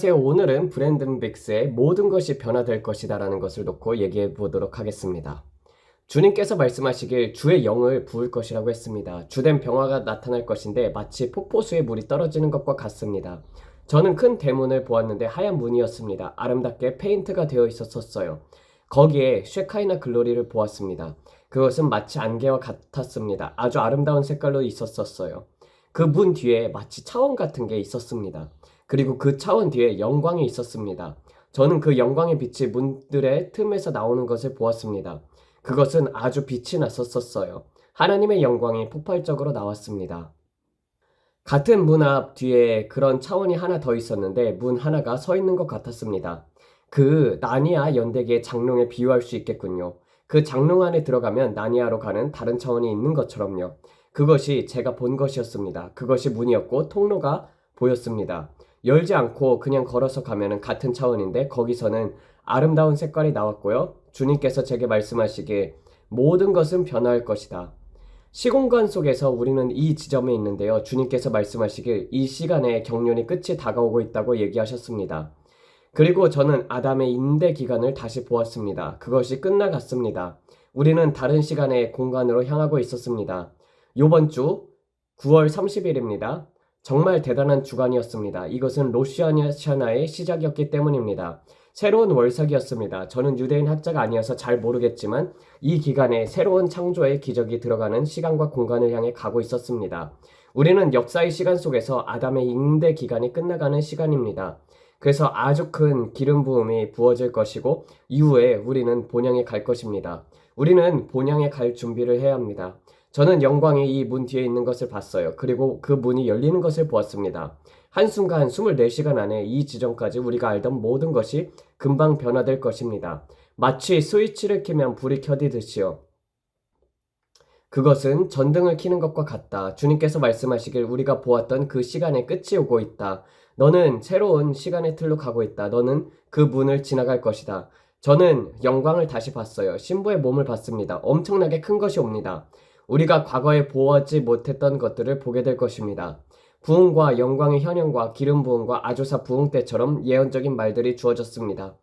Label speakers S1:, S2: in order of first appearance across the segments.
S1: 안녕하세요. 오늘은 브랜든 빅스의 모든 것이 변화될 것이다 라는 것을 놓고 얘기해 보도록 하겠습니다. 주님께서 말씀하시길 주의 영을 부을 것이라고 했습니다. 주된 평화가 나타날 것인데 마치 폭포수에 물이 떨어지는 것과 같습니다. 저는 큰 대문을 보았는데 하얀 문이었습니다. 아름답게 페인트가 되어 있었어요. 거기에 쉐카이나 글로리를 보았습니다. 그것은 마치 안개와 같았습니다. 아주 아름다운 색깔로 있었어요. 그 문 뒤에 마치 차원 같은 게 있었습니다. 그리고 그 차원 뒤에 영광이 있었습니다. 저는 그 영광의 빛이 문들의 틈에서 나오는 것을 보았습니다. 그것은 아주 빛이 났었어요. 하나님의 영광이 폭발적으로 나왔습니다. 같은 문 앞 뒤에 그런 차원이 하나 더 있었는데 문 하나가 서 있는 것 같았습니다. 그 나니아 연대기의 장롱에 비유할 수 있겠군요. 그 장롱 안에 들어가면 나니아로 가는 다른 차원이 있는 것처럼요. 그것이 제가 본 것이었습니다. 그것이 문이었고 통로가 보였습니다. 열지 않고 그냥 걸어서 가면은 같은 차원인데 거기서는 아름다운 색깔이 나왔고요. 주님께서 제게 말씀하시길 모든 것은 변화할 것이다. 시공간 속에서 우리는 이 지점에 있는데요. 주님께서 말씀하시길 이 시간에 경륜이 끝이 다가오고 있다고 얘기하셨습니다. 그리고 저는 아담의 임대 기간을 다시 보았습니다. 그것이 끝나갔습니다. 우리는 다른 시간의 공간으로 향하고 있었습니다. 요번 주 9월 30일입니다. 정말 대단한 주간이었습니다. 이것은 로시아샤나의 시작이었기 때문입니다. 새로운 월삭이었습니다. 저는 유대인 학자가 아니어서 잘 모르겠지만 이 기간에 새로운 창조의 기적이 들어가는 시간과 공간을 향해 가고 있었습니다. 우리는 역사의 시간 속에서 아담의 임대 기간이 끝나가는 시간입니다. 그래서 아주 큰 기름 부음이 부어질 것이고 이후에 우리는 본향에 갈 것입니다. 우리는 본향에 갈 준비를 해야 합니다. 저는 영광이 이 문 뒤에 있는 것을 봤어요. 그리고 그 문이 열리는 것을 보았습니다. 한순간 24시간 안에 이 지점까지 우리가 알던 모든 것이 금방 변화될 것입니다. 마치 스위치를 켜면 불이 켜지듯이요. 그것은 전등을 켜는 것과 같다. 주님께서 말씀하시길 우리가 보았던 그 시간의 끝이 오고 있다. 너는 새로운 시간의 틀로 가고 있다. 너는 그 문을 지나갈 것이다. 저는 영광을 다시 봤어요. 신부의 몸을 봤습니다. 엄청나게 큰 것이 옵니다. 우리가 과거에 보지 못했던 것들을 보게 될 것입니다. 부흥과 영광의 현현과 기름 부흥과 아조사 부흥 때처럼 예언적인 말들이 주어졌습니다.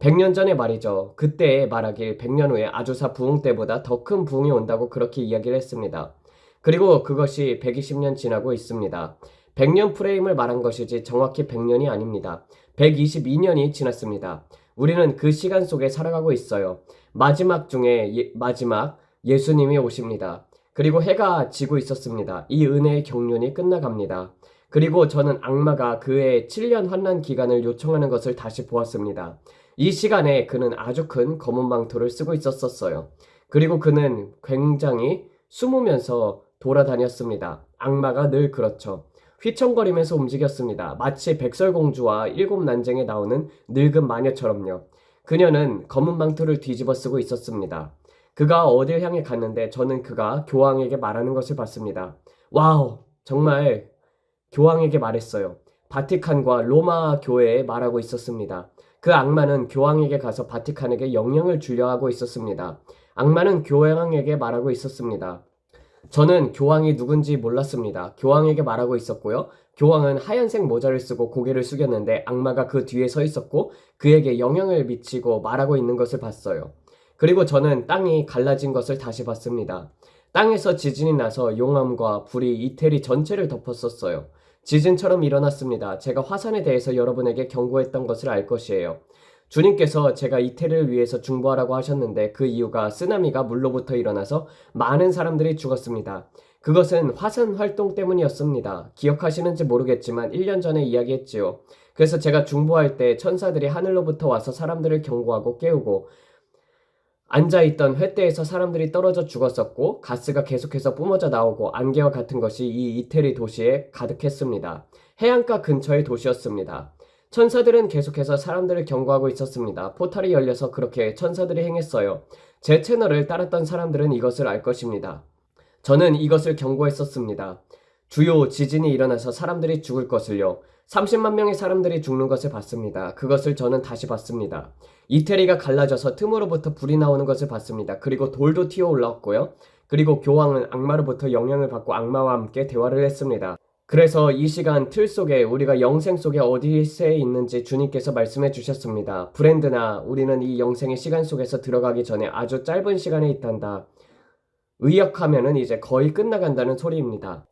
S1: 100년 전에 말이죠. 그때의 말하길 100년 후에 아조사 부흥 때보다 더 큰 부흥이 온다고 그렇게 이야기를 했습니다. 그리고 그것이 120년 지나고 있습니다. 100년 프레임을 말한 것이지 정확히 100년이 아닙니다. 122년이 지났습니다. 우리는 그 시간 속에 살아가고 있어요. 마지막 중에 마지막 예수님이 오십니다. 그리고 해가 지고 있었습니다. 이 은혜의 경륜이 끝나갑니다. 그리고 저는 악마가 그의 7년 환난 기간을 요청하는 것을 다시 보았습니다. 이 시간에 그는 아주 큰 검은 망토를 쓰고 있었어요. 그리고 그는 굉장히 숨으면서 돌아다녔습니다. 악마가 늘 그렇죠. 휘청거리면서 움직였습니다. 마치 백설공주와 일곱 난쟁에 나오는 늙은 마녀처럼요. 그녀는 검은 망토를 뒤집어 쓰고 있었습니다. 그가 어딜 향해 갔는데 저는 그가 교황에게 말하는 것을 봤습니다. 와우, 정말 교황에게 말했어요. 바티칸과 로마 교회에 말하고 있었습니다. 그 악마는 교황에게 가서 바티칸에게 영향을 주려 하고 있었습니다. 악마는 교황에게 말하고 있었습니다. 저는 교황이 누군지 몰랐습니다. 교황에게 말하고 있었고요. 교황은 하얀색 모자를 쓰고 고개를 숙였는데 악마가 그 뒤에 서 있었고 그에게 영향을 미치고 말하고 있는 것을 봤어요. 그리고 저는 땅이 갈라진 것을 다시 봤습니다. 땅에서 지진이 나서 용암과 불이 이태리 전체를 덮었었어요. 지진처럼 일어났습니다. 제가 화산에 대해서 여러분에게 경고했던 것을 알 것이에요. 주님께서 제가 이태리를 위해서 중보하라고 하셨는데 그 이유가 쓰나미가 물로부터 일어나서 많은 사람들이 죽었습니다. 그것은 화산 활동 때문이었습니다. 기억하시는지 모르겠지만 1년 전에 이야기했지요. 그래서 제가 중보할 때 천사들이 하늘로부터 와서 사람들을 경고하고 깨우고 앉아있던 횃대에서 사람들이 떨어져 죽었었고 가스가 계속해서 뿜어져 나오고 안개와 같은 것이 이 이태리 도시에 가득했습니다. 해안가 근처의 도시였습니다. 천사들은 계속해서 사람들을 경고하고 있었습니다. 포탈이 열려서 그렇게 천사들이 행했어요. 제 채널을 따랐던 사람들은 이것을 알 것입니다. 저는 이것을 경고했었습니다. 주요 지진이 일어나서 사람들이 죽을 것을요. 30만 명의 사람들이 죽는 것을 봤습니다. 그것을 저는 다시 봤습니다. 이태리가 갈라져서 틈으로부터 불이 나오는 것을 봤습니다. 그리고 돌도 튀어 올라왔고요. 그리고 교황은 악마로부터 영향을 받고 악마와 함께 대화를 했습니다. 그래서 이 시간 틀 속에 우리가 영생 속에 어디에 있는지 주님께서 말씀해 주셨습니다. 브랜드나 우리는 이 영생의 시간 속에서 들어가기 전에 아주 짧은 시간에 있단다. 의역하면은 이제 거의 끝나간다는 소리입니다.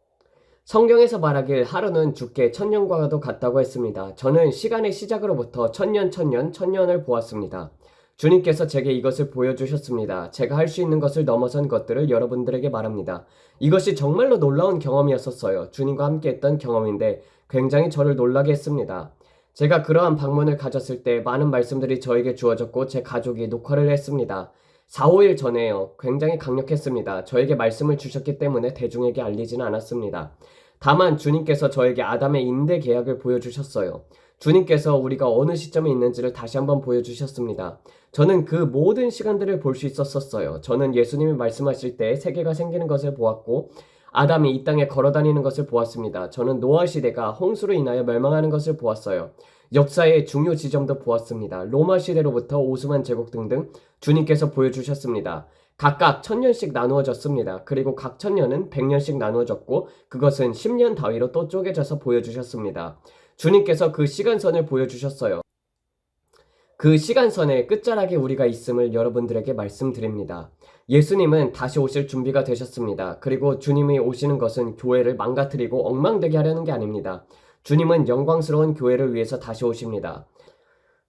S1: 성경에서 말하길 하루는 주께 천년과도 같다고 했습니다. 저는 시간의 시작으로부터 천년, 천년, 천년을 보았습니다. 주님께서 제게 이것을 보여주셨습니다. 제가 할 수 있는 것을 넘어선 것들을 여러분들에게 말합니다. 이것이 정말로 놀라운 경험이었었어요. 주님과 함께 했던 경험인데 굉장히 저를 놀라게 했습니다. 제가 그러한 방문을 가졌을 때 많은 말씀들이 저에게 주어졌고 제 가족이 녹화를 했습니다. 4, 5일 전에요. 굉장히 강력했습니다. 저에게 말씀을 주셨기 때문에 대중에게 알리지는 않았습니다. 다만 주님께서 저에게 아담의 인대 계약을 보여주셨어요. 주님께서 우리가 어느 시점에 있는지를 다시 한번 보여주셨습니다. 저는 그 모든 시간들을 볼 수 있었어요. 저는 예수님이 말씀하실 때 세계가 생기는 것을 보았고 아담이 이 땅에 걸어다니는 것을 보았습니다. 저는 노아 시대가 홍수로 인하여 멸망하는 것을 보았어요. 역사의 중요 지점도 보았습니다. 로마 시대로부터 오스만 제국 등등 주님께서 보여주셨습니다. 각각 1000년씩 나누어졌습니다. 그리고 각 1000년은 100년씩 나누어졌고 그것은 10년 다위로 또 쪼개져서 보여주셨습니다. 주님께서 그 시간선을 보여주셨어요. 그 시간선의 끝자락에 우리가 있음을 여러분들에게 말씀드립니다. 예수님은 다시 오실 준비가 되셨습니다. 그리고 주님이 오시는 것은 교회를 망가뜨리고 엉망되게 하려는 게 아닙니다. 주님은 영광스러운 교회를 위해서 다시 오십니다.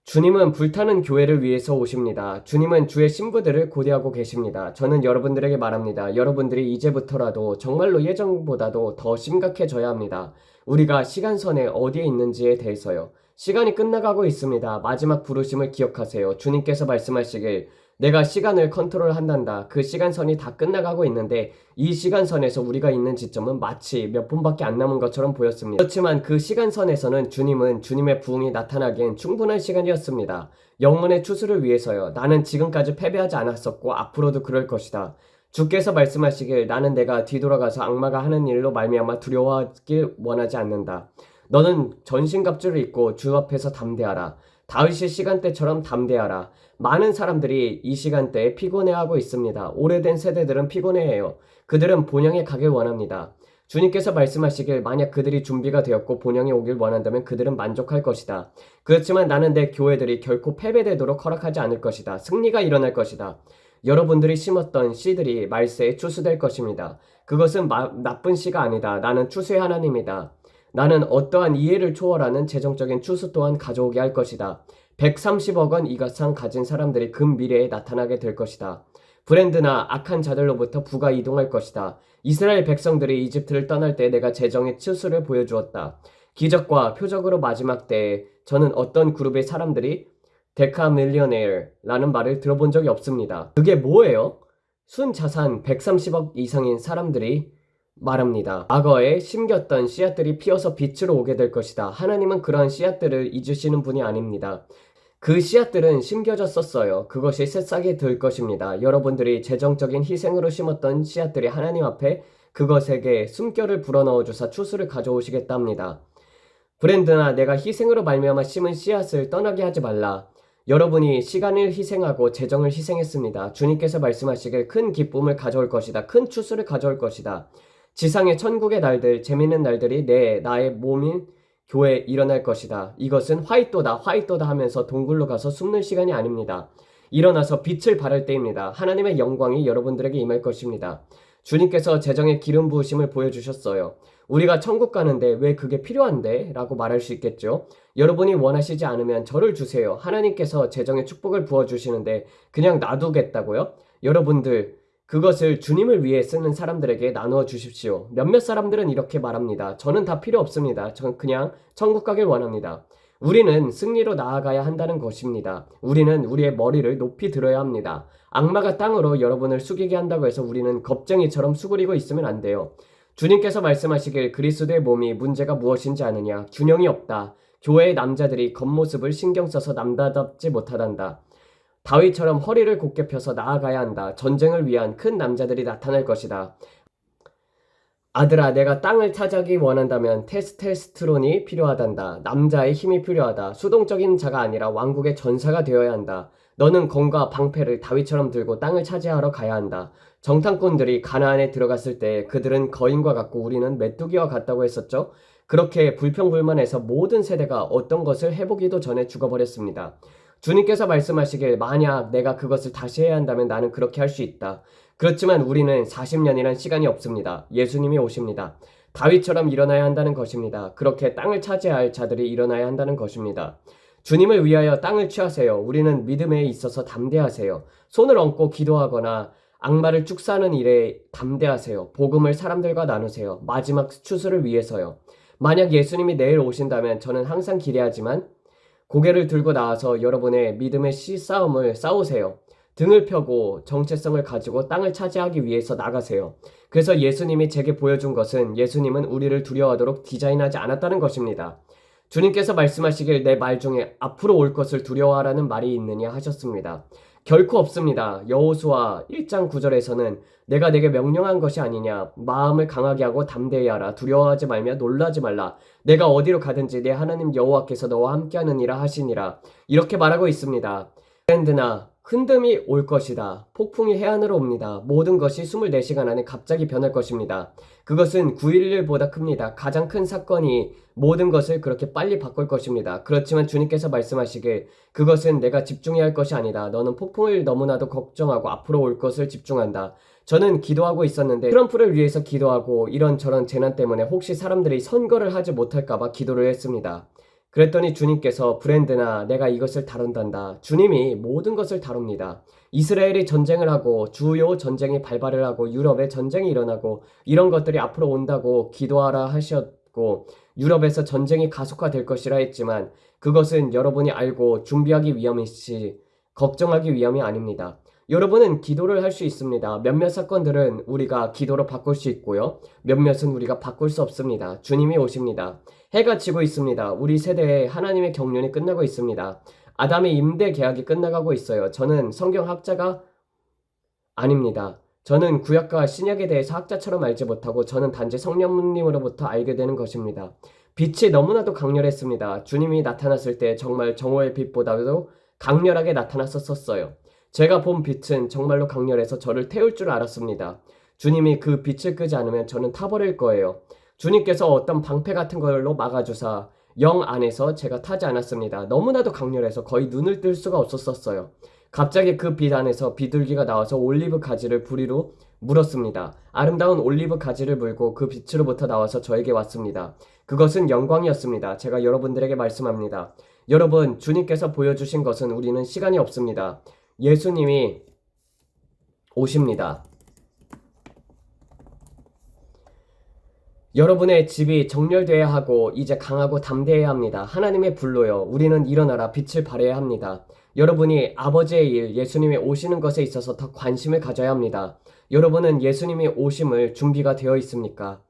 S1: 주님은 불타는 교회를 위해서 오십니다. 주님은 주의 신부들을 고대하고 계십니다. 저는 여러분들에게 말합니다. 여러분들이 이제부터라도 정말로 예전보다도 더 심각해져야 합니다. 우리가 시간선에 어디에 있는지에 대해서요. 시간이 끝나가고 있습니다. 마지막 부르심을 기억하세요. 주님께서 말씀하시길 내가 시간을 컨트롤한단다. 그 시간선이 다 끝나가고 있는데 이 시간선에서 우리가 있는 지점은 마치 몇 분밖에 안 남은 것처럼 보였습니다. 그렇지만 그 시간선에서는 주님은 주님의 부흥이 나타나기엔 충분한 시간이었습니다. 영혼의 추수를 위해서요. 나는 지금까지 패배하지 않았었고 앞으로도 그럴 것이다. 주께서 말씀하시길 나는 내가 뒤돌아가서 악마가 하는 일로 말미암아 두려워하길 원하지 않는다. 너는 전신갑주를 입고 주 앞에서 담대하라. 다윗의 시간대처럼 담대하라. 많은 사람들이 이 시간대에 피곤해하고 있습니다. 오래된 세대들은 피곤해해요. 그들은 본향에 가길 원합니다. 주님께서 말씀하시길 만약 그들이 준비가 되었고 본향에 오길 원한다면 그들은 만족할 것이다. 그렇지만 나는 내 교회들이 결코 패배되도록 허락하지 않을 것이다. 승리가 일어날 것이다. 여러분들이 심었던 씨들이 말세에 추수될 것입니다. 그것은 나쁜 씨가 아니다. 나는 추수의 하나님이다. 나는 어떠한 이해를 초월하는 재정적인 추수 또한 가져오게 할 것이다. 130억 원 이가상 가진 사람들이 금 미래에 나타나게 될 것이다. 브랜드나 악한 자들로부터 부가 이동할 것이다. 이스라엘 백성들이 이집트를 떠날 때 내가 재정의 추수를 보여주었다. 기적과 표적으로 마지막 때에 저는 어떤 그룹의 사람들이 데카밀리어네어라는 말을 들어본 적이 없습니다. 그게 뭐예요? 순자산 130억 이상인 사람들이 말합니다. 과거에 심겼던 씨앗들이 피어서 빛으로 오게 될 것이다. 하나님은 그러한 씨앗들을 잊으시는 분이 아닙니다. 그 씨앗들은 심겨졌었어요. 그것이 새싹이 될 것입니다. 여러분들이 재정적인 희생으로 심었던 씨앗들이 하나님 앞에 그것에게 숨결을 불어넣어 주사 추수를 가져오시겠다 합니다. 브랜드나 내가 희생으로 말미암아 심은 씨앗을 떠나게 하지 말라. 여러분이 시간을 희생하고 재정을 희생했습니다. 주님께서 말씀하시길 큰 기쁨을 가져올 것이다. 큰 추수를 가져올 것이다. 지상의 천국의 날들, 재밌는 날들이 나의 몸인 교회에 일어날 것이다. 이것은 화이또다 하면서 동굴로 가서 숨는 시간이 아닙니다. 일어나서 빛을 발할 때입니다. 하나님의 영광이 여러분들에게 임할 것입니다. 주님께서 재정의 기름 부으심을 보여주셨어요. 우리가 천국 가는데 왜 그게 필요한데? 라고 말할 수 있겠죠. 여러분이 원하시지 않으면 저를 주세요. 하나님께서 재정의 축복을 부어주시는데 그냥 놔두겠다고요? 여러분들 그것을 주님을 위해 쓰는 사람들에게 나누어 주십시오. 몇몇 사람들은 이렇게 말합니다. 저는 다 필요 없습니다. 전 그냥 천국 가길 원합니다. 우리는 승리로 나아가야 한다는 것입니다. 우리는 우리의 머리를 높이 들어야 합니다. 악마가 땅으로 여러분을 숙이게 한다고 해서 우리는 겁쟁이처럼 수그리고 있으면 안 돼요. 주님께서 말씀하시길 그리스도의 몸이 문제가 무엇인지 아느냐? 균형이 없다. 교회의 남자들이 겉모습을 신경 써서 남자답지 못하단다. 다윗처럼 허리를 곧게 펴서 나아가야 한다. 전쟁을 위한 큰 남자들이 나타날 것이다. 아들아, 내가 땅을 차지하기 원한다면 테스테스트론이 필요하단다. 남자의 힘이 필요하다. 수동적인 자가 아니라 왕국의 전사가 되어야 한다. 너는 검과 방패를 다윗처럼 들고 땅을 차지하러 가야 한다. 정탐꾼들이 가나안에 들어갔을 때 그들은 거인과 같고 우리는 메뚜기와 같다고 했었죠. 그렇게 불평불만해서 모든 세대가 어떤 것을 해보기도 전에 죽어버렸습니다. 주님께서 말씀하시길 만약 내가 그것을 다시 해야 한다면 나는 그렇게 할 수 있다. 그렇지만 우리는 40년이란 시간이 없습니다. 예수님이 오십니다. 다윗처럼 일어나야 한다는 것입니다. 그렇게 땅을 차지할 자들이 일어나야 한다는 것입니다. 주님을 위하여 땅을 취하세요. 우리는 믿음에 있어서 담대하세요. 손을 얹고 기도하거나 악마를 축사하는 일에 담대하세요. 복음을 사람들과 나누세요. 마지막 추수를 위해서요. 만약 예수님이 내일 오신다면 저는 항상 기대하지만 고개를 들고 나와서 여러분의 믿음의 싸움을 싸우세요. 등을 펴고 정체성을 가지고 땅을 차지하기 위해서 나가세요. 그래서 예수님이 제게 보여준 것은 예수님은 우리를 두려워하도록 디자인하지 않았다는 것입니다. 주님께서 말씀하시길 내 말 중에 앞으로 올 것을 두려워하라는 말이 있느냐 하셨습니다. 결코 없습니다. 여호수아 1장 9절에서는 내가 내게 명령한 것이 아니냐. 마음을 강하게 하고 담대히 하라. 두려워하지 말며 놀라지 말라. 내가 어디로 가든지 내 하나님 여호와께서 너와 함께하느니라 하시니라. 이렇게 말하고 있습니다. 브랜드나 흔듦이 올 것이다. 폭풍이 해안으로 옵니다. 모든 것이 24시간 안에 갑자기 변할 것입니다. 그것은 9.11보다 큽니다. 가장 큰 사건이 모든 것을 그렇게 빨리 바꿀 것입니다. 그렇지만 주님께서 말씀하시길 그것은 내가 집중해야 할 것이 아니다. 너는 폭풍을 너무나도 걱정하고 앞으로 올 것을 집중한다. 저는 기도하고 있었는데 트럼프를 위해서 기도하고 이런저런 재난 때문에 혹시 사람들이 선거를 하지 못할까봐 기도를 했습니다. 그랬더니 주님께서 브랜드나 내가 이것을 다룬단다. 주님이 모든 것을 다룹니다. 이스라엘이 전쟁을 하고 주요 전쟁이 발발을 하고 유럽에 전쟁이 일어나고 이런 것들이 앞으로 온다고 기도하라 하셨고 유럽에서 전쟁이 가속화될 것이라 했지만 그것은 여러분이 알고 준비하기 위함이지 걱정하기 위함이 아닙니다. 여러분은 기도를 할 수 있습니다. 몇몇 사건들은 우리가 기도로 바꿀 수 있고요. 몇몇은 우리가 바꿀 수 없습니다. 주님이 오십니다. 해가 지고 있습니다. 우리 세대에 하나님의 경륜이 끝나고 있습니다. 아담의 임대 계약이 끝나가고 있어요. 저는 성경학자가 아닙니다. 저는 구약과 신약에 대해서 학자처럼 알지 못하고 저는 단지 성령님으로부터 알게 되는 것입니다. 빛이 너무나도 강렬했습니다. 주님이 나타났을 때 정말 정오의 빛보다도 강렬하게 나타났었어요. 제가 본 빛은 정말로 강렬해서 저를 태울 줄 알았습니다. 주님이 그 빛을 끄지 않으면 저는 타버릴 거예요. 주님께서 어떤 방패 같은 걸로 막아주사 영 안에서 제가 타지 않았습니다. 너무나도 강렬해서 거의 눈을 뜰 수가 없었어요. 갑자기 그 빛 안에서 비둘기가 나와서 올리브 가지를 부리로 물었습니다. 아름다운 올리브 가지를 물고 그 빛으로부터 나와서 저에게 왔습니다. 그것은 영광이었습니다. 제가 여러분들에게 말씀합니다. 여러분, 주님께서 보여주신 것은 우리는 시간이 없습니다. 예수님이 오십니다. 여러분의 집이 정렬되어야 하고 이제 강하고 담대해야 합니다. 하나님의 불로요. 우리는 일어나라 빛을 발해야 합니다. 여러분이 아버지의 일, 예수님이 오시는 것에 있어서 더 관심을 가져야 합니다. 여러분은 예수님이 오심을 준비가 되어 있습니까?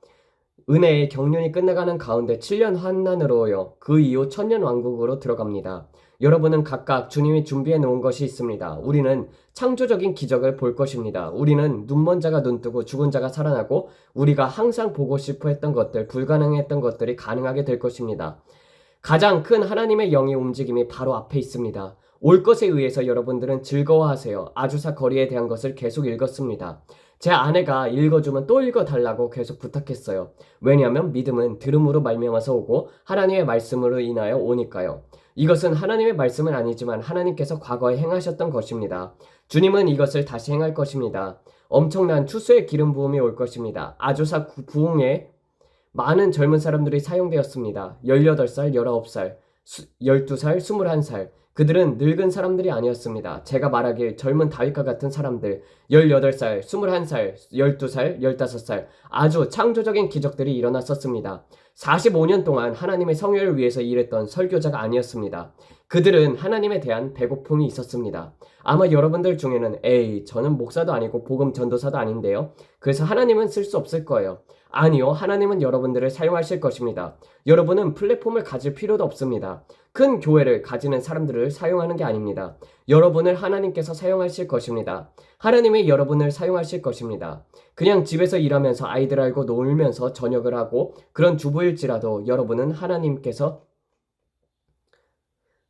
S1: 은혜의 경륜이 끝나가는 가운데 7년 환난으로요. 그 이후 천년 왕국으로 들어갑니다. 여러분은 각각 주님이 준비해 놓은 것이 있습니다. 우리는 창조적인 기적을 볼 것입니다. 우리는 눈먼 자가 눈뜨고 죽은 자가 살아나고 우리가 항상 보고 싶어 했던 것들, 불가능했던 것들이 가능하게 될 것입니다. 가장 큰 하나님의 영의 움직임이 바로 앞에 있습니다. 올 것에 의해서 여러분들은 즐거워하세요. 아주사 거리에 대한 것을 계속 읽었습니다. 제 아내가 읽어주면 또 읽어달라고 계속 부탁했어요. 왜냐하면 믿음은 들음으로 말미암아서 오고 하나님의 말씀으로 인하여 오니까요. 이것은 하나님의 말씀은 아니지만 하나님께서 과거에 행하셨던 것입니다. 주님은 이것을 다시 행할 것입니다. 엄청난 추수의 기름 부음이 올 것입니다. 아주사 부흥에 많은 젊은 사람들이 사용되었습니다. 18살, 19살, 12살, 21살. 그들은 늙은 사람들이 아니었습니다. 제가 말하길 젊은 다윗과 같은 사람들, 18살, 21살, 12살, 15살, 아주 창조적인 기적들이 일어났었습니다. 45년 동안 하나님의 성회를 위해서 일했던 설교자가 아니었습니다. 그들은 하나님에 대한 배고픔이 있었습니다. 아마 여러분들 중에는 에이, 저는 목사도 아니고 복음 전도사도 아닌데요. 그래서 하나님은 쓸 수 없을 거예요. 아니요, 하나님은 여러분들을 사용하실 것입니다. 여러분은 플랫폼을 가질 필요도 없습니다. 큰 교회를 가지는 사람들을 사용하는 게 아닙니다. 여러분을 하나님께서 사용하실 것입니다. 하나님이 여러분을 사용하실 것입니다. 그냥 집에서 일하면서 아이들하고 놀면서 저녁을 하고 그런 주부일지라도 여러분은 하나님께서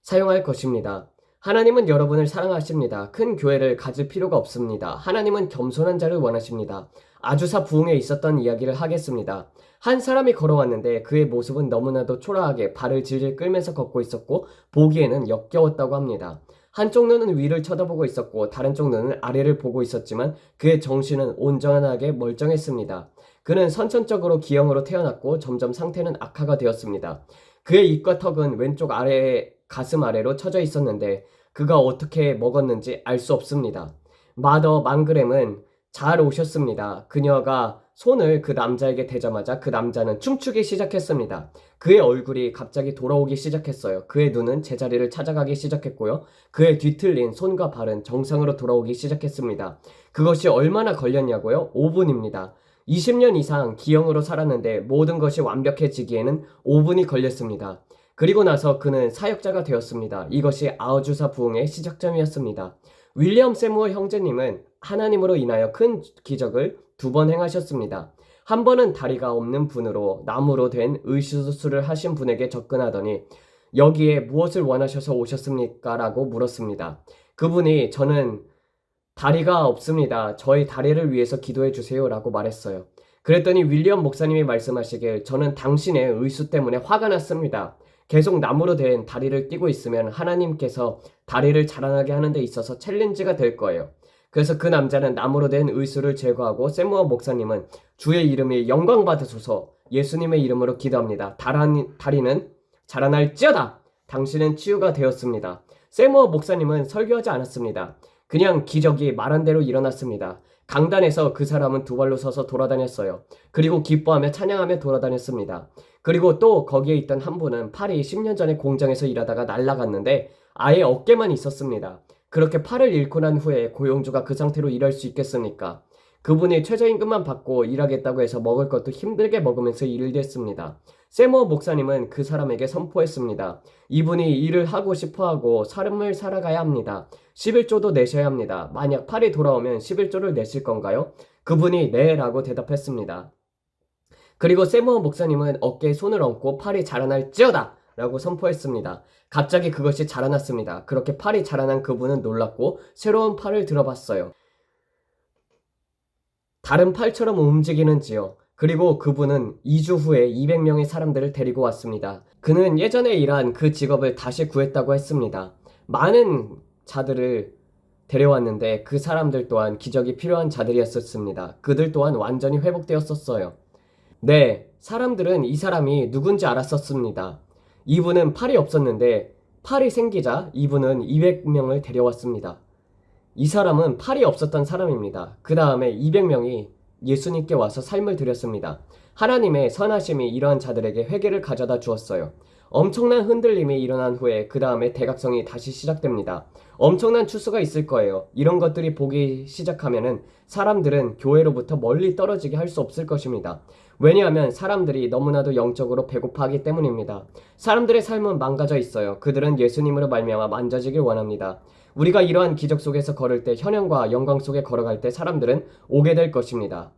S1: 사용할 것입니다. 하나님은 여러분을 사랑하십니다. 큰 교회를 가질 필요가 없습니다. 하나님은 겸손한 자를 원하십니다. 아주사 부흥에 있었던 이야기를 하겠습니다. 한 사람이 걸어왔는데 그의 모습은 너무나도 초라하게 발을 질질 끌면서 걷고 있었고 보기에는 역겨웠다고 합니다. 한쪽 눈은 위를 쳐다보고 있었고 다른 쪽 눈은 아래를 보고 있었지만 그의 정신은 온전하게 멀쩡했습니다. 그는 선천적으로 기형으로 태어났고 점점 상태는 악화가 되었습니다. 그의 입과 턱은 왼쪽 아래 가슴 아래로 처져 있었는데 그가 어떻게 먹었는지 알 수 없습니다. 마더 망그램은 잘 오셨습니다. 그녀가 손을 그 남자에게 대자마자 그 남자는 춤추기 시작했습니다. 그의 얼굴이 갑자기 돌아오기 시작했어요. 그의 눈은 제자리를 찾아가기 시작했고요. 그의 뒤틀린 손과 발은 정상으로 돌아오기 시작했습니다. 그것이 얼마나 걸렸냐고요? 5분입니다. 20년 이상 기형으로 살았는데 모든 것이 완벽해지기에는 5분이 걸렸습니다. 그리고 나서 그는 사역자가 되었습니다. 이것이 아주사 부흥의 시작점이었습니다. 윌리엄 세무어 형제님은 하나님으로 인하여 큰 기적을 2번 행하셨습니다. 한 번은 다리가 없는 분으로 나무로 된 의수술을 하신 분에게 접근하더니 여기에 무엇을 원하셔서 오셨습니까? 라고 물었습니다. 그분이 저는 다리가 없습니다. 저의 다리를 위해서 기도해 주세요. 라고 말했어요. 그랬더니 윌리엄 목사님이 말씀하시길 저는 당신의 의수 때문에 화가 났습니다. 계속 나무로 된 다리를 끼고 있으면 하나님께서 다리를 자라나게 하는 데 있어서 챌린지가 될 거예요. 그래서 그 남자는 나무로 된 의수를 제거하고 세무어 목사님은 주의 이름이 영광받으소서 예수님의 이름으로 기도합니다. 다리는 자라날지어다. 당신은 치유가 되었습니다. 세무어 목사님은 설교하지 않았습니다. 그냥 기적이 말한 대로 일어났습니다. 강단에서 그 사람은 2발로 서서 돌아다녔어요. 그리고 기뻐하며 찬양하며 돌아다녔습니다. 그리고 또 거기에 있던 한 분은 팔이 10년 전에 공장에서 일하다가 날아갔는데 아예 어깨만 있었습니다. 그렇게 팔을 잃고 난 후에 고용주가 그 상태로 일할 수 있겠습니까? 그분이 최저임금만 받고 일하겠다고 해서 먹을 것도 힘들게 먹으면서 일을 했습니다. 세무어 목사님은 그 사람에게 선포했습니다. 이분이 일을 하고 싶어하고 삶을 살아가야 합니다. 11조도 내셔야 합니다. 만약 팔이 돌아오면 11조를 내실 건가요? 그분이 네 라고 대답했습니다. 그리고 세무어 목사님은 어깨에 손을 얹고 팔이 자라날지어다 라고 선포했습니다. 갑자기 그것이 자라났습니다. 그렇게 팔이 자라난 그분은 놀랐고 새로운 팔을 들어봤어요. 다른 팔처럼 움직이는지요. 그리고 그분은 2주 후에 200명의 사람들을 데리고 왔습니다. 그는 예전에 일한 그 직업을 다시 구했다고 했습니다. 많은 자들을 데려왔는데 그 사람들 또한 기적이 필요한 자들이었습니다. 그들 또한 완전히 회복되었었어요. 네, 사람들은 이 사람이 누군지 알았었습니다. 이분은 팔이 없었는데 팔이 생기자 이분은 200명을 데려왔습니다. 이 사람은 팔이 없었던 사람입니다. 그 다음에 200명이 예수님께 와서 삶을 드렸습니다. 하나님의 선하심이 이러한 자들에게 회개를 가져다 주었어요. 엄청난 흔들림이 일어난 후에 그 다음에 대각성이 다시 시작됩니다. 엄청난 추수가 있을 거예요. 이런 것들이 보기 시작하면은 사람들은 교회로부터 멀리 떨어지게 할 수 없을 것입니다. 왜냐하면 사람들이 너무나도 영적으로 배고파하기 때문입니다. 사람들의 삶은 망가져 있어요. 그들은 예수님으로 말미암아 만져지길 원합니다. 우리가 이러한 기적 속에서 걸을 때 현현과 영광 속에 걸어갈 때 사람들은 오게 될 것입니다.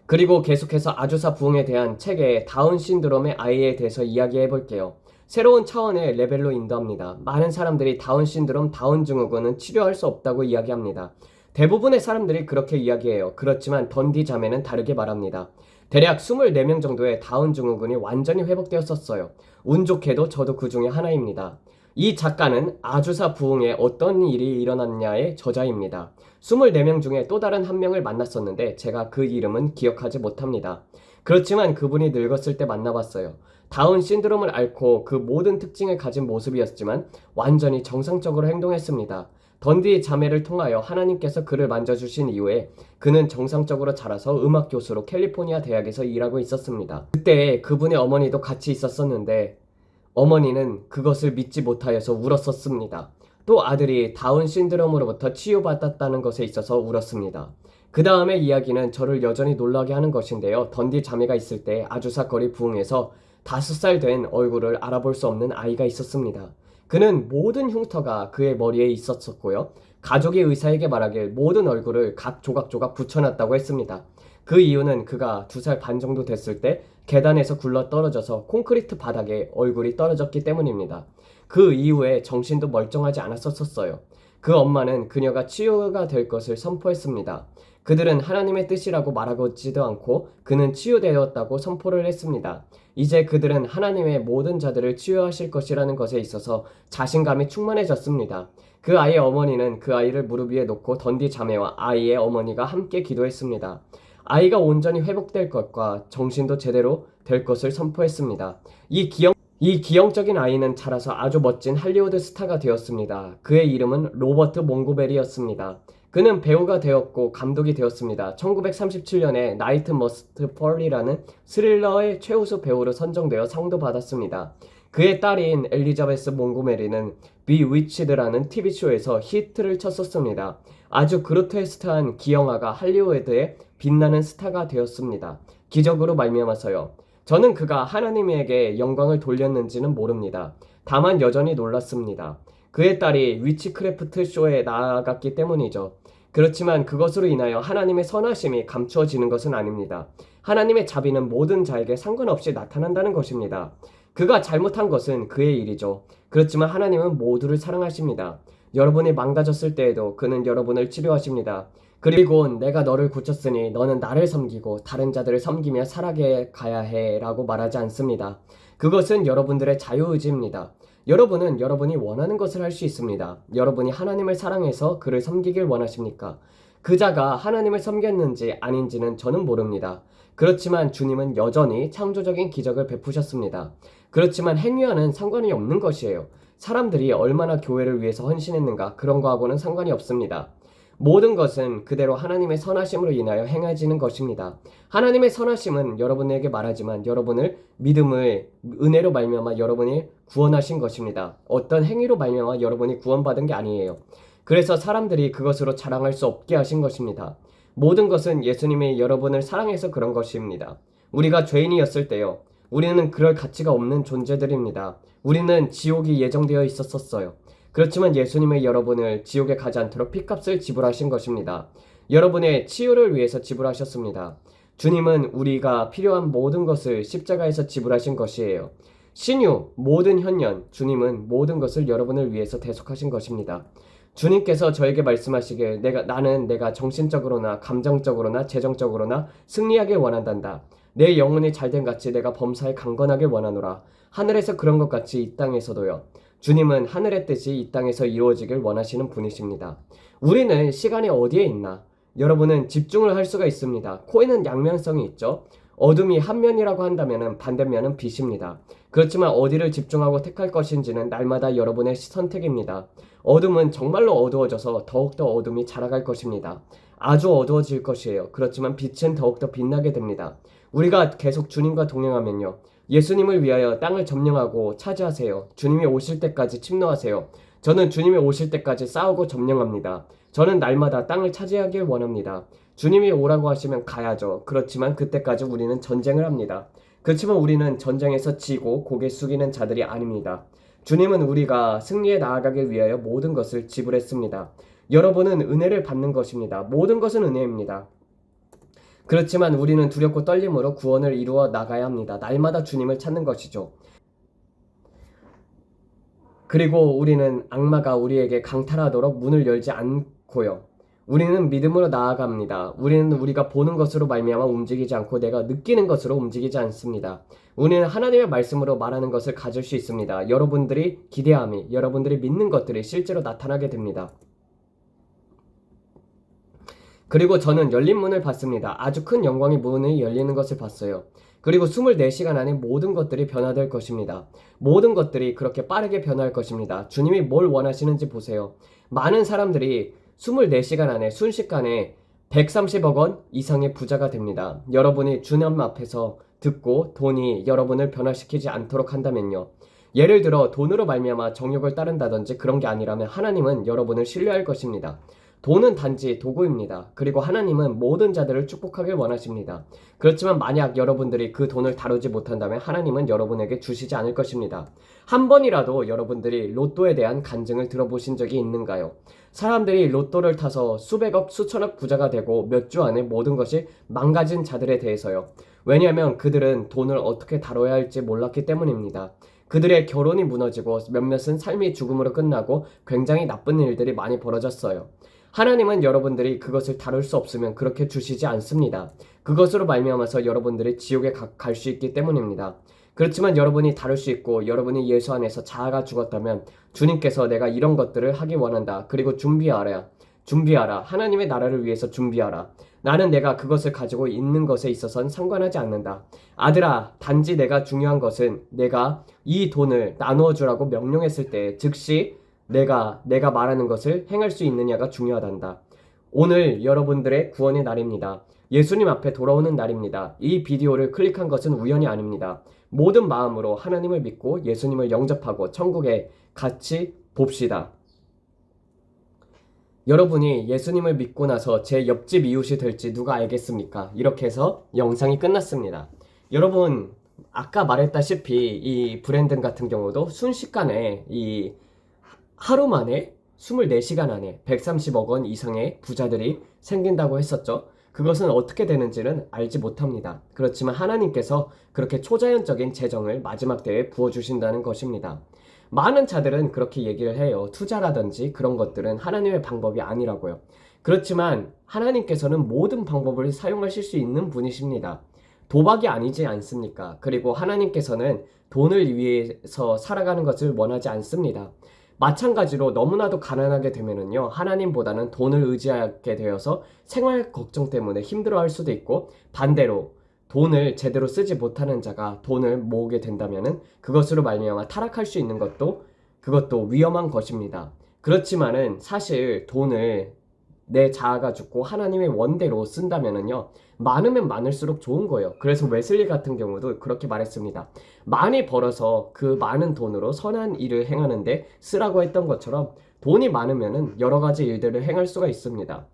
S1: 그리고 계속해서 아주사 부흥에 대한 책의 다운 신드롬의 아이에 대해서 이야기해 볼게요. 새로운 차원의 레벨로 인도합니다. 많은 사람들이 다운 신드롬, 다운 증후군은 치료할 수 없다고 이야기합니다. 대부분의 사람들이 그렇게 이야기해요. 그렇지만 던디 자매는 다르게 말합니다. 대략 24명 정도의 다운 증후군이 완전히 회복되었었어요. 운 좋게도 저도 그 중에 하나입니다. 이 작가는 아주사 부흥에 어떤 일이 일어났냐의 저자입니다. 24명 중에 또 다른 한 명을 만났었는데 제가 그 이름은 기억하지 못합니다. 그렇지만 그분이 늙었을 때 만나봤어요. 다운 신드롬을 앓고 그 모든 특징을 가진 모습이었지만 완전히 정상적으로 행동했습니다. 던디 자매를 통하여 하나님께서 그를 만져주신 이후에 그는 정상적으로 자라서 음악 교수로 캘리포니아 대학에서 일하고 있었습니다. 그때 그분의 어머니도 같이 있었었는데 어머니는 그것을 믿지 못하여서 울었었습니다. 또 아들이 다운 신드롬으로부터 치유받았다는 것에 있어서 울었습니다. 그 다음의 이야기는 저를 여전히 놀라게 하는 것인데요. 던디 자매가 있을 때 아주사 거리 부흥에서 5살 된 얼굴을 알아볼 수 없는 아이가 있었습니다. 그는 모든 흉터가 그의 머리에 있었었고요. 가족이 의사에게 말하길 모든 얼굴을 각 조각조각 붙여놨다고 했습니다. 그 이유는 그가 2살 반 정도 됐을 때 계단에서 굴러 떨어져서 콘크리트 바닥에 얼굴이 떨어졌기 때문입니다. 그 이후에 정신도 멀쩡하지 않았었어요. 그 엄마는 그녀가 치유가 될 것을 선포했습니다. 그들은 하나님의 뜻이라고 말하지도 않고 그는 치유되었다고 선포를 했습니다. 이제 그들은 하나님의 모든 자들을 치유하실 것이라는 것에 있어서 자신감이 충만해졌습니다. 그 아이의 어머니는 그 아이를 무릎 위에 놓고 던디 자매와 아이의 어머니가 함께 기도했습니다. 아이가 온전히 회복될 것과 정신도 제대로 될 것을 선포했습니다. 이 기형적인 아이는 자라서 아주 멋진 할리우드 스타가 되었습니다. 그의 이름은 로버트 몽고베리였습니다. 그는 배우가 되었고 감독이 되었습니다. 1937년에 나이트 머스트 펄이라는 스릴러의 최우수 배우로 선정되어 상도 받았습니다. 그의 딸인 엘리자베스 몽고메리는 비위치드라는 TV쇼에서 히트를 쳤었습니다. 아주 그로테스크한 기형아가 할리우드의 빛나는 스타가 되었습니다. 기적으로 말미암아서요. 저는 그가 하나님에게 영광을 돌렸는지는 모릅니다. 다만 여전히 놀랐습니다. 그의 딸이 위치크래프트 쇼에 나아갔기 때문이죠. 그렇지만 그것으로 인하여 하나님의 선하심이 감추어지는 것은 아닙니다. 하나님의 자비는 모든 자에게 상관없이 나타난다는 것입니다. 그가 잘못한 것은 그의 일이죠. 그렇지만 하나님은 모두를 사랑하십니다. 여러분이 망가졌을 때에도 그는 여러분을 치료하십니다. 그리고 내가 너를 고쳤으니 너는 나를 섬기고 다른 자들을 섬기며 살아가야 해 라고 말하지 않습니다. 그것은 여러분들의 자유의지입니다. 여러분은 여러분이 원하는 것을 할 수 있습니다. 여러분이 하나님을 사랑해서 그를 섬기길 원하십니까? 그 자가 하나님을 섬겼는지 아닌지는 저는 모릅니다. 그렇지만 주님은 여전히 창조적인 기적을 베푸셨습니다. 그렇지만 행위와는 상관이 없는 것이에요. 사람들이 얼마나 교회를 위해서 헌신했는가 그런 거하고는 상관이 없습니다. 모든 것은 그대로 하나님의 선하심으로 인하여 행해지는 것입니다. 하나님의 선하심은 여러분에게 말하지만 여러분을 믿음을 은혜로 말미암아 여러분이 구원하신 것입니다. 어떤 행위로 말미암아 여러분이 구원받은 게 아니에요. 그래서 사람들이 그것으로 자랑할 수 없게 하신 것입니다. 모든 것은 예수님이 여러분을 사랑해서 그런 것입니다. 우리가 죄인이었을 때요. 우리는 그럴 가치가 없는 존재들입니다. 우리는 지옥이 예정되어 있었어요. 그렇지만 예수님은 여러분을 지옥에 가지 않도록 피값을 지불하신 것입니다. 여러분의 치유를 위해서 지불하셨습니다. 주님은 우리가 필요한 모든 것을 십자가에서 지불하신 것이에요. 신유, 모든 현년, 주님은 모든 것을 여러분을 위해서 대속하신 것입니다. 주님께서 저에게 말씀하시길 나는 내가 정신적으로나 감정적으로나 재정적으로나 승리하길 원한단다. 내 영혼이 잘된 같이 내가 범사에 강건하길 원하노라. 하늘에서 그런 것 같이 이 땅에서도요. 주님은 하늘의 뜻이 이 땅에서 이루어지길 원하시는 분이십니다. 우리는 시간이 어디에 있나? 여러분은 집중을 할 수가 있습니다. 코에는 양면성이 있죠. 어둠이 한 면이라고 한다면 반대면은 빛입니다. 그렇지만 어디를 집중하고 택할 것인지는 날마다 여러분의 선택입니다. 어둠은 정말로 어두워져서 더욱더 어둠이 자라갈 것입니다. 아주 어두워질 것이에요. 그렇지만 빛은 더욱더 빛나게 됩니다. 우리가 계속 주님과 동행하면요. 예수님을 위하여 땅을 점령하고 차지하세요. 주님이 오실 때까지 침노하세요. 저는 주님이 오실 때까지 싸우고 점령합니다. 저는 날마다 땅을 차지하길 원합니다. 주님이 오라고 하시면 가야죠. 그렇지만 그때까지 우리는 전쟁을 합니다. 그렇지만 우리는 전쟁에서 지고 고개 숙이는 자들이 아닙니다. 주님은 우리가 승리에 나아가길 위하여 모든 것을 지불했습니다. 여러분은 은혜를 받는 것입니다. 모든 것은 은혜입니다. 그렇지만 우리는 두렵고 떨림으로 구원을 이루어 나가야 합니다. 날마다 주님을 찾는 것이죠. 그리고 우리는 악마가 우리에게 강탈하도록 문을 열지 않고요. 우리는 믿음으로 나아갑니다. 우리는 우리가 보는 것으로 말미암아 움직이지 않고 내가 느끼는 것으로 움직이지 않습니다. 우리는 하나님의 말씀으로 말하는 것을 가질 수 있습니다. 여러분들이 기대함이, 여러분들이 믿는 것들이 실제로 나타나게 됩니다. 그리고 저는 열린 문을 봤습니다. 아주 큰 영광의 문이 열리는 것을 봤어요. 그리고 24시간 안에 모든 것들이 변화될 것입니다. 모든 것들이 그렇게 빠르게 변화할 것입니다. 주님이 뭘 원하시는지 보세요. 많은 사람들이 24시간 안에 순식간에 130억 원 이상의 부자가 됩니다. 여러분이 주님 앞에서 듣고 돈이 여러분을 변화시키지 않도록 한다면요. 예를 들어 돈으로 말미암아 정욕을 따른다든지 그런 게 아니라면 하나님은 여러분을 신뢰할 것입니다. 돈은 단지 도구입니다. 그리고 하나님은 모든 자들을 축복하길 원하십니다. 그렇지만 만약 여러분들이 그 돈을 다루지 못한다면 하나님은 여러분에게 주시지 않을 것입니다. 한 번이라도 여러분들이 로또에 대한 간증을 들어보신 적이 있는가요? 사람들이 로또를 타서 수백억, 수천억 부자가 되고 몇 주 안에 모든 것이 망가진 자들에 대해서요. 왜냐하면 그들은 돈을 어떻게 다뤄야 할지 몰랐기 때문입니다. 그들의 결혼이 무너지고 몇몇은 삶이 죽음으로 끝나고 굉장히 나쁜 일들이 많이 벌어졌어요. 하나님은 여러분들이 그것을 다룰 수 없으면 그렇게 주시지 않습니다. 그것으로 말미암아서 여러분들이 지옥에 갈 수 있기 때문입니다. 그렇지만 여러분이 다룰 수 있고 여러분이 예수 안에서 자아가 죽었다면 주님께서 내가 이런 것들을 하기 원한다. 그리고 준비하라. 하나님의 나라를 위해서 준비하라. 나는 내가 그것을 가지고 있는 것에 있어서는 상관하지 않는다. 아들아, 단지 내가 중요한 것은 내가 이 돈을 나누어 주라고 명령했을 때 즉시 내가 말하는 것을 행할 수 있느냐가 중요하단다. 오늘 여러분들의 구원의 날입니다. 예수님 앞에 돌아오는 날입니다. 이 비디오를 클릭한 것은 우연이 아닙니다. 모든 마음으로 하나님을 믿고 예수님을 영접하고 천국에 같이 봅시다. 여러분이 예수님을 믿고 나서 제 옆집 이웃이 될지 누가 알겠습니까? 이렇게 해서 영상이 끝났습니다. 여러분, 아까 말했다시피 이 브랜든 같은 경우도 순식간에 이 하루 만에 24시간 안에 130억 원 이상의 부자들이 생긴다고 했었죠. 그것은 어떻게 되는지는 알지 못합니다. 그렇지만 하나님께서 그렇게 초자연적인 재정을 마지막 때에 부어주신다는 것입니다. 많은 자들은 그렇게 얘기를 해요. 투자라든지 그런 것들은 하나님의 방법이 아니라고요. 그렇지만 하나님께서는 모든 방법을 사용하실 수 있는 분이십니다. 도박이 아니지 않습니까? 그리고 하나님께서는 돈을 위해서 살아가는 것을 원하지 않습니다. 마찬가지로 너무나도 가난하게 되면은요, 하나님보다는 돈을 의지하게 되어서 생활 걱정 때문에 힘들어할 수도 있고, 반대로 돈을 제대로 쓰지 못하는 자가 돈을 모으게 된다면은 그것으로 말미암아 타락할 수 있는 그것도 위험한 것입니다. 그렇지만은 사실 돈을 내 자아가 죽고 하나님의 원대로 쓴다면은요, 많으면 많을수록 좋은 거예요. 그래서 웨슬리 같은 경우도 그렇게 말했습니다. 많이 벌어서 그 많은 돈으로 선한 일을 행하는데 쓰라고 했던 것처럼 돈이 많으면은 여러 가지 일들을 행할 수가 있습니다.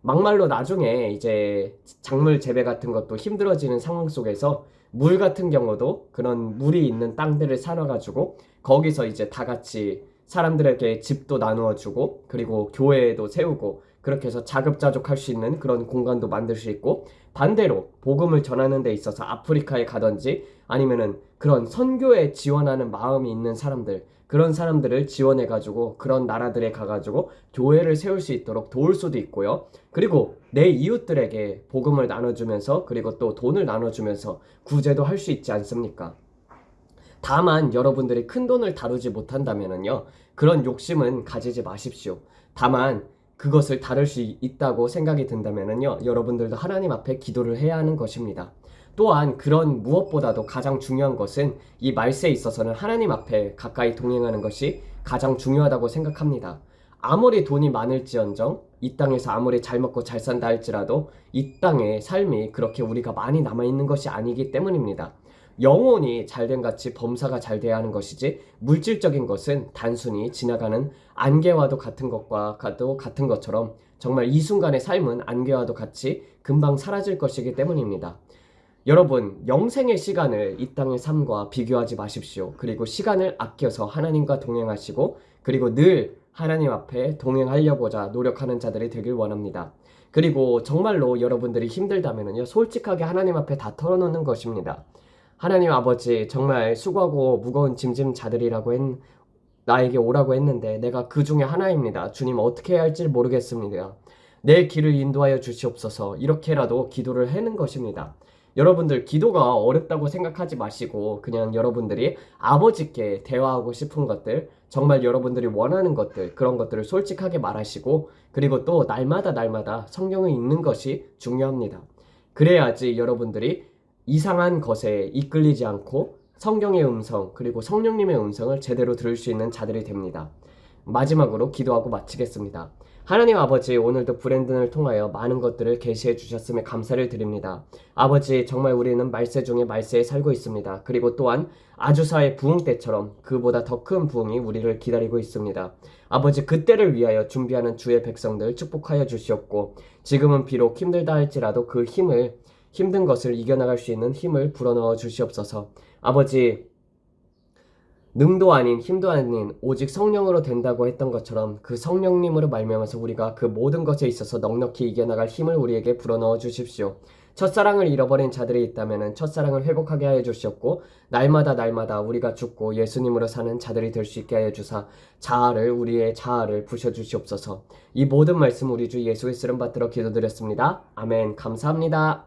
S1: 막말로 나중에 이제 작물 재배 같은 것도 힘들어지는 상황 속에서 물 같은 경우도 그런 물이 있는 땅들을 사놔가지고 거기서 이제 다 같이 사람들에게 집도 나누어 주고 그리고 교회도 세우고 그렇게 해서 자급자족할 수 있는 그런 공간도 만들 수 있고, 반대로 복음을 전하는 데 있어서 아프리카에 가든지 아니면은 그런 선교에 지원하는 마음이 있는 사람들, 그런 사람들을 지원해가지고 그런 나라들에 가가지고 교회를 세울 수 있도록 도울 수도 있고요. 그리고 내 이웃들에게 복음을 나눠주면서 그리고 또 돈을 나눠주면서 구제도 할 수 있지 않습니까? 다만 여러분들이 큰 돈을 다루지 못한다면요, 그런 욕심은 가지지 마십시오. 다만 그것을 다룰 수 있다고 생각이 든다면요, 여러분들도 하나님 앞에 기도를 해야 하는 것입니다. 또한 그런 무엇보다도 가장 중요한 것은 이 말세에 있어서는 하나님 앞에 가까이 동행하는 것이 가장 중요하다고 생각합니다. 아무리 돈이 많을지언정 이 땅에서 아무리 잘 먹고 잘 산다 할지라도 이 땅의 삶이 그렇게 우리가 많이 남아있는 것이 아니기 때문입니다. 영혼이 잘된 같이 범사가 잘 돼야 하는 것이지 물질적인 것은 단순히 지나가는 안개와도 같은 것처럼 정말 이 순간의 삶은 안개와도 같이 금방 사라질 것이기 때문입니다. 여러분, 영생의 시간을 이 땅의 삶과 비교하지 마십시오. 그리고 시간을 아껴서 하나님과 동행하시고 그리고 늘 하나님 앞에 동행하려고자 노력하는 자들이 되길 원합니다. 그리고 정말로 여러분들이 힘들다면요, 솔직하게 하나님 앞에 다 털어놓는 것입니다. 하나님 아버지, 정말 수고하고 무거운 짐진 자들이라고 나에게 오라고 했는데 내가 그 중에 하나입니다. 주님, 어떻게 해야 할지 모르겠습니다. 내 길을 인도하여 주시옵소서. 이렇게라도 기도를 하는 것입니다. 여러분들, 기도가 어렵다고 생각하지 마시고 그냥 여러분들이 아버지께 대화하고 싶은 것들, 정말 여러분들이 원하는 것들, 그런 것들을 솔직하게 말하시고 그리고 또 날마다 성경을 읽는 것이 중요합니다. 그래야지 여러분들이 이상한 것에 이끌리지 않고 성경의 음성 그리고 성령님의 음성을 제대로 들을 수 있는 자들이 됩니다. 마지막으로 기도하고 마치겠습니다. 하나님 아버지, 오늘도 브랜든을 통하여 많은 것들을 계시해 주셨음에 감사를 드립니다. 아버지, 정말 우리는 말세 중에 말세에 살고 있습니다. 그리고 또한 아주사의 부흥 때처럼 그보다 더 큰 부흥이 우리를 기다리고 있습니다. 아버지, 그때를 위하여 준비하는 주의 백성들 축복하여 주시옵고, 지금은 비록 힘들다 할지라도 그 힘든 것을 이겨나갈 수 있는 힘을 불어넣어 주시옵소서. 아버지, 능도 아닌 힘도 아닌 오직 성령으로 된다고 했던 것처럼 그 성령님으로 말미암아서 우리가 그 모든 것에 있어서 넉넉히 이겨나갈 힘을 우리에게 불어넣어 주십시오. 첫사랑을 잃어버린 자들이 있다면 첫사랑을 회복하게 하여 주시옵고 날마다 우리가 죽고 예수님으로 사는 자들이 될 수 있게 하여 주사 우리의 자아를 부셔주시옵소서. 이 모든 말씀 우리 주 예수의 쓰름 받들어 기도드렸습니다. 아멘. 감사합니다.